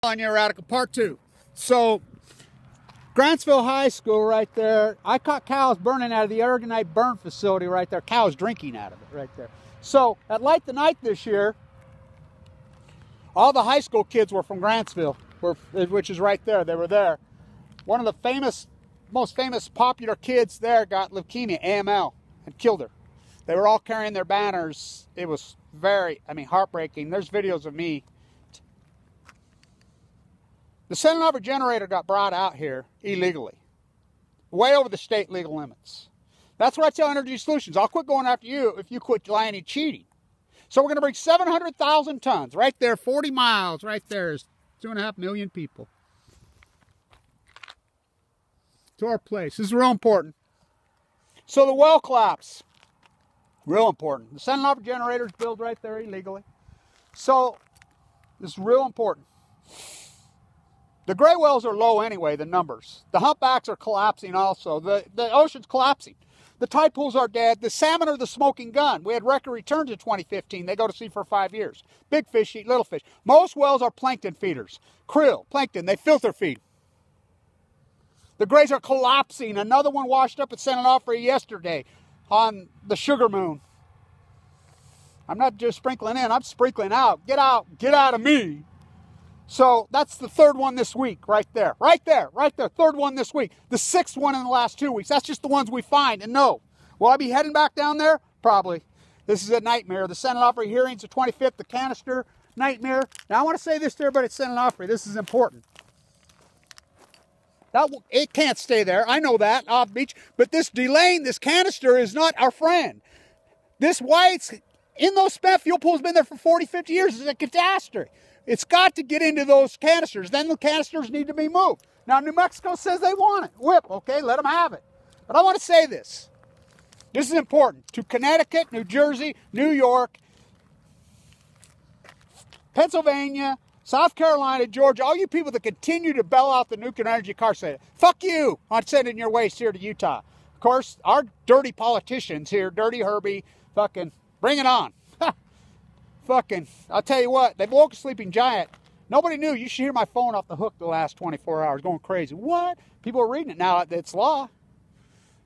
On your radical part 2. So Grantsville High School right there, I caught cows burning out of the Aragonite burn facility right there. Cows drinking out of it right there. So at Light the Night this year, all the high school kids were from Grantsville, which is right there. They were there. One of the most famous popular kids there got leukemia, AML, and killed her. They were all carrying their banners. It was very, heartbreaking. There's videos of me. The Santa Barbara generator got brought out here illegally, way over the state legal limits. That's what I tell Energy Solutions. I'll quit going after you if you quit lying and cheating. So we're going to bring 700,000 tons right there, 40 miles right there is 2.5 million people to our place. This is real important. So the well collapse, real important. The Santa Barbara generator is built right there illegally. So this is real important. The gray wells are low anyway, the numbers. The humpbacks are collapsing also. The ocean's collapsing. The tide pools are dead. The salmon are the smoking gun. We had record returns in 2015. They go to sea for 5 years. Big fish eat little fish. Most wells are plankton feeders. Krill, plankton, they filter feed. The grays are collapsing. Another one washed up at San Onofre yesterday on the Sugar Moon. I'm not just sprinkling in, I'm sprinkling out. Get out of me. So that's the third one this week, right there. Right there. Third one this week. The 6th one in the last 2 weeks. That's just the ones we find and know. Will I be heading back down there? Probably. This is a nightmare. The San Onofre hearings, the 25th, the canister, nightmare. Now I want to say this to everybody at San Onofre. This is important. It can't stay there. I know that, off beach. But this delaying, this canister is not our friend. This white's in those spent fuel pools been there for 40, 50 years. It's a catastrophe. It's got to get into those canisters. Then the canisters need to be moved. Now, New Mexico says they want it. Whip, okay, let them have it. But I want to say this. This is important. To Connecticut, New Jersey, New York, Pennsylvania, South Carolina, Georgia, all you people that continue to bell out the nuclear energy car, say, fuck you on sending your waste here to Utah. Of course, our dirty politicians here, Dirty Herbie, fucking bring it on. Fucking, I'll tell you what, they've woke a sleeping giant. Nobody knew. You should hear my phone off the hook the last 24 hours going crazy. What? People are reading it now. It's law.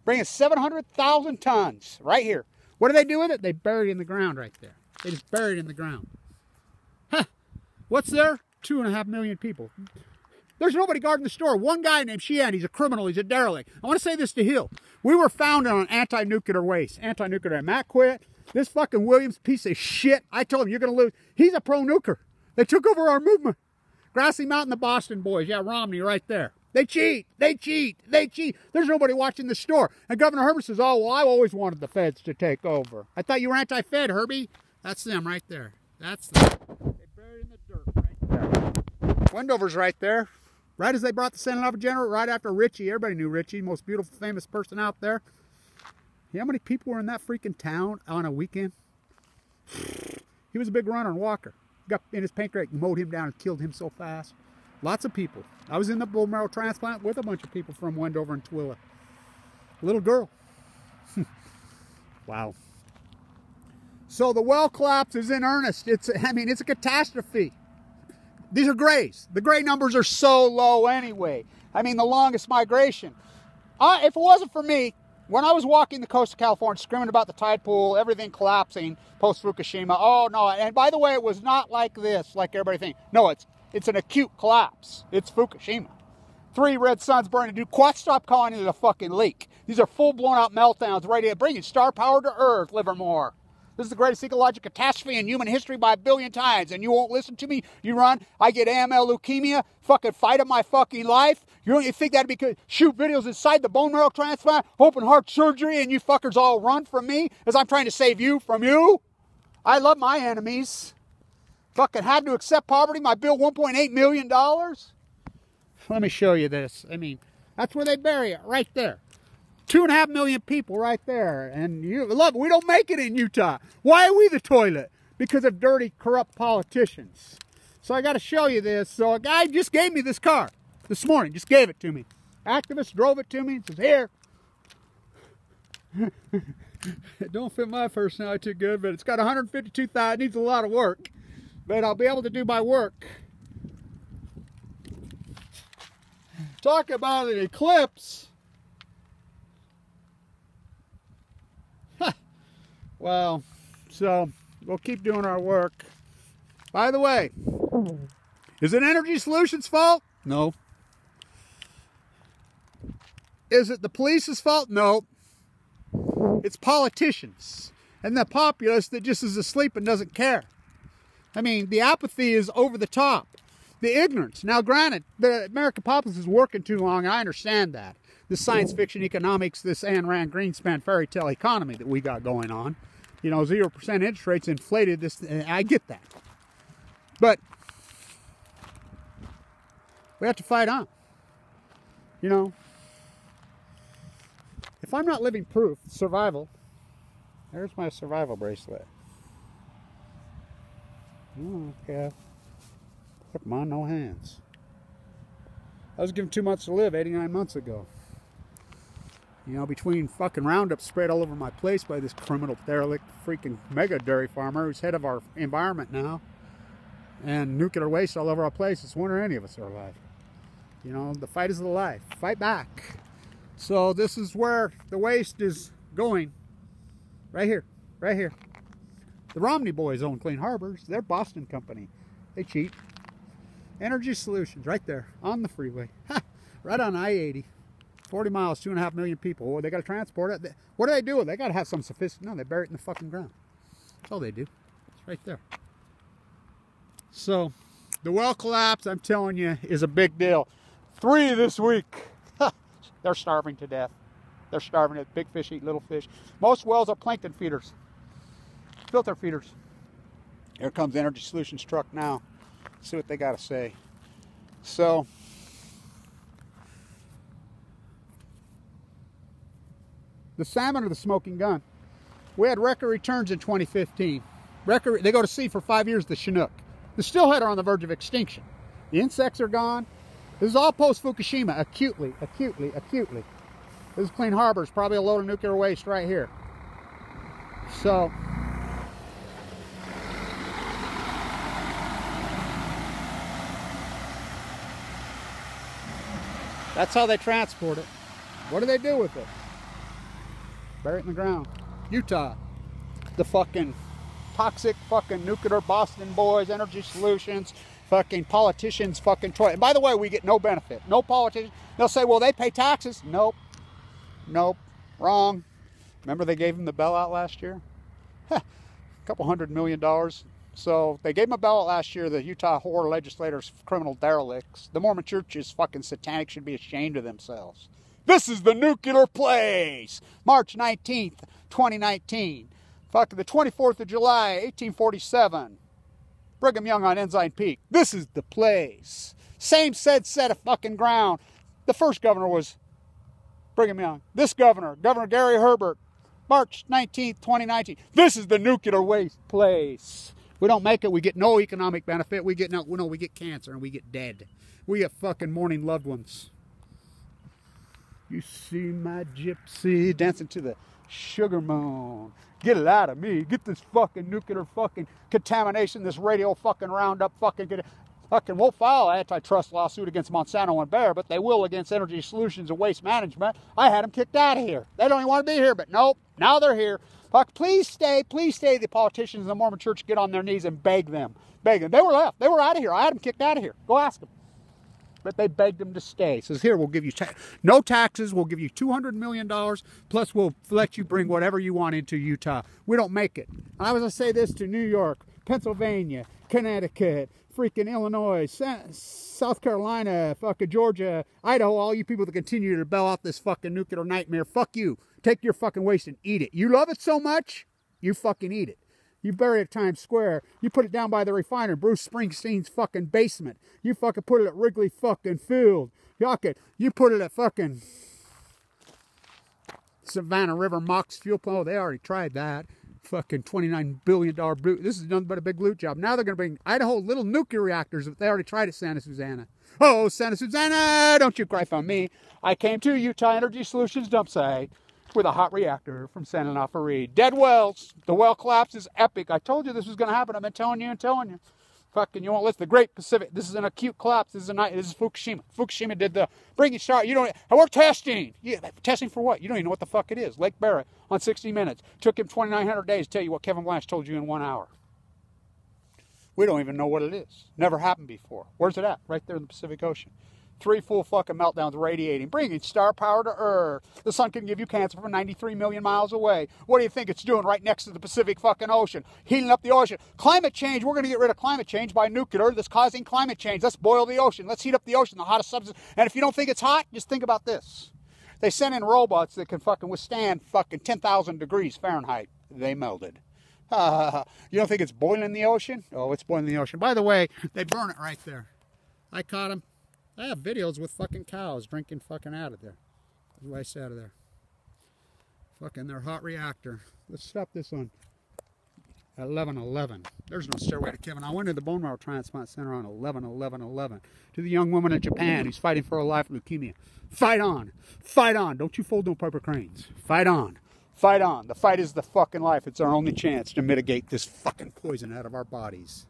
Bringing 700,000 tons right here. What do they do with it? They bury it in the ground right there. They just bury it in the ground. Huh. What's there? 2.5 million people. There's nobody guarding the store. One guy named Sheehan, he's a criminal, he's a derelict. I want to say this to Hill. We were founded on anti-nuclear waste. Anti-nuclear. Matt quit. This fucking Williams piece of shit, I told him, you're going to lose. He's a pro-nuker. They took over our movement. Grassy Mountain, the Boston boys. Yeah, Romney right there. They cheat. They cheat. They cheat. There's nobody watching the store. And Governor Herbert says, oh, well, I always wanted the feds to take over. I thought you were anti-fed, Herbie. That's them right there. That's them. They buried in the dirt right there. Wendover's right there. Right as they brought the Santa Barbara generator, right after Richie. Everybody knew Richie, most beautiful, famous person out there. You know how many people were in that freaking town on a weekend? He was a big runner and walker. Got in his pancreas, mowed him down and killed him so fast. Lots of people. I was in the bone marrow transplant with a bunch of people from Wendover and Twilla. A little girl. Wow. So the well collapse is in earnest. It's a catastrophe. These are grays. The gray numbers are so low anyway. The longest migration. If it wasn't for me, when I was walking the coast of California, screaming about the tide pool, everything collapsing post-Fukushima, oh no, and by the way, it was not like this, like everybody thinks. No, it's an acute collapse. It's Fukushima. 3 red suns burning. Dude, stop calling it a fucking leak. These are full blown out meltdowns right here, bringing star power to Earth, Livermore. This is the greatest ecological catastrophe in human history by 1 billion times, and you won't listen to me. You run. I get AML leukemia. Fucking fight of my fucking life. You think that'd be good? Shoot videos inside the bone marrow transplant, open heart surgery, and you fuckers all run from me as I'm trying to save you from you? I love my enemies. Fucking had to accept poverty. My bill, $1.8 million. Let me show you this. That's where they bury it, right there. 2.5 million people right there. And you look, we don't make it in Utah. Why are we the toilet? Because of dirty, corrupt politicians. So I got to show you this. So a guy just gave me this car this morning. Just gave it to me. Activist drove it to me and says, here. It don't fit my personality too good, but it's got 152,000. It needs a lot of work. But I'll be able to do my work. Talk about an eclipse. Well, so we'll keep doing our work. By the way, is it Energy Solutions' fault? No. Is it the police's fault? No. It's politicians and the populace that just is asleep and doesn't care. I mean, the apathy is over the top. The ignorance. Now, granted, the American populace is working too long. I understand that. This science fiction economics, this Ayn Rand Greenspan fairy tale economy that we got going on. You know, 0% interest rates inflated this. I get that. But we have to fight on. You know, if I'm not living proof, survival, there's my survival bracelet. Oh, okay. Come on, no hands. I was given 2 months to live 89 months ago. You know, between fucking Roundup sprayed all over my place by this criminal, derelict, freaking mega dairy farmer who's head of our environment now, and nuclear waste all over our place, it's wonder any of us are alive. You know, the fight is the life. Fight back. So this is where the waste is going. Right here. Right here. The Romney boys own Clean Harbors. They're Boston company. They cheat. Energy Solutions, right there, on the freeway. Ha! Right on I-80. 40 miles, 2.5 million people. Oh, they got to transport it. What do they do? They got to have some sophisticated. No, they bury it in the fucking ground. That's all they do. It's right there. So, the well collapse, I'm telling you, is a big deal. 3 this week. They're starving to death. They're starving to death. Big fish eat little fish. Most wells are plankton feeders. Filter feeders. Here comes Energy Solutions truck now. See what they got to say. So, the salmon are the smoking gun. We had record returns in 2015. They go to sea for 5 years, the Chinook. The steelhead are on the verge of extinction. The insects are gone. This is all post-Fukushima, acutely. This is Clean Harbors, probably a load of nuclear waste right here. So, that's how they transport it. What do they do with it? Bury it in the ground. Utah. The fucking toxic fucking nuclear Boston boys, Energy Solutions, fucking politicians, fucking Troy. And by the way, we get no benefit. No politicians. They'll say, well, they pay taxes. Nope. Nope. Wrong. Remember they gave them the bailout last year? A couple $100 million. So they gave them a bailout last year, the Utah whore legislators, criminal derelicts. The Mormon church is fucking satanic, should be ashamed of themselves. This is the nuclear place. March 19th, 2019. Fucking the 24th of July, 1847. Brigham Young on Ensign Peak. This is the place. Same set of fucking ground. The first governor was Brigham Young. This governor, Governor Gary Herbert, March 19th, 2019. This is the nuclear waste place. We don't make it, we get no economic benefit. We get we get cancer and we get dead. We get fucking mourning loved ones. You see my gypsy dancing to the sugar moon. Get it out of me. Get this fucking nuclear fucking contamination, this radio fucking Roundup fucking won't file an antitrust lawsuit against Monsanto and Bayer, but they will against Energy Solutions and Waste Management. I had them kicked out of here. They don't even want to be here, but nope. Now they're here. Fuck, please stay. The politicians in the Mormon church get on their knees and beg them. They were left. They were out of here. I had them kicked out of here. Go ask them. But they begged them to stay. Says, here, we'll give you no taxes. We'll give you $200 million. Plus, we'll let you bring whatever you want into Utah. We don't make it. And I was going to say this to New York, Pennsylvania, Connecticut, freaking Illinois, South Carolina, fucking Georgia, Idaho, all you people that continue to bail out this fucking nuclear nightmare. Fuck you. Take your fucking waste and eat it. You love it so much, you fucking eat it. You bury it at Times Square. You put it down by the refinery, Bruce Springsteen's fucking basement. You fucking put it at Wrigley fucking Field. You put it at fucking Savannah River Mox Fuel Plant. Oh, they already tried that. Fucking $29 billion blue. This is nothing but a big loot job. Now they're going to bring Idaho little nuclear reactors. They already tried at Santa Susana. Oh, Santa Susana, don't you cry for me. I came to Utah Energy Solutions dump site with a hot reactor from San Onofre. Dead wells. The well collapse is epic. I told you this was going to happen. I've been telling you and telling you. Fucking, you won't listen. The Great Pacific. This is an acute collapse. This is Fukushima. Fukushima did the bring it start. You don't. We're testing. Yeah, testing for what? You don't even know what the fuck it is. Lake Barrett on 60 Minutes. Took him 2,900 days to tell you what Kevin Blanche told you in 1 hour. We don't even know what it is. Never happened before. Where's it at? Right there in the Pacific Ocean. 3 full fucking meltdowns radiating, bringing star power to Earth. The sun can give you cancer from 93 million miles away. What do you think it's doing right next to the Pacific fucking Ocean? Heating up the ocean. Climate change, we're going to get rid of climate change by nuclear that's causing climate change. Let's boil the ocean. Let's heat up the ocean, the hottest substance. And if you don't think it's hot, just think about this. They sent in robots that can fucking withstand fucking 10,000 degrees Fahrenheit. They melted. You don't think it's boiling the ocean? Oh, it's boiling the ocean. By the way, they burn it right there. I caught them. I have videos with fucking cows drinking fucking out of there. Rice out of there. Fucking their hot reactor. Let's stop this on 11/11. There's no stairway to Kevin. I went to the bone marrow transplant center on 11/11/11 to the young woman in Japan who's fighting for her life with leukemia. Fight on. Fight on. Don't you fold no paper cranes. Fight on. Fight on. The fight is the fucking life. It's our only chance to mitigate this fucking poison out of our bodies.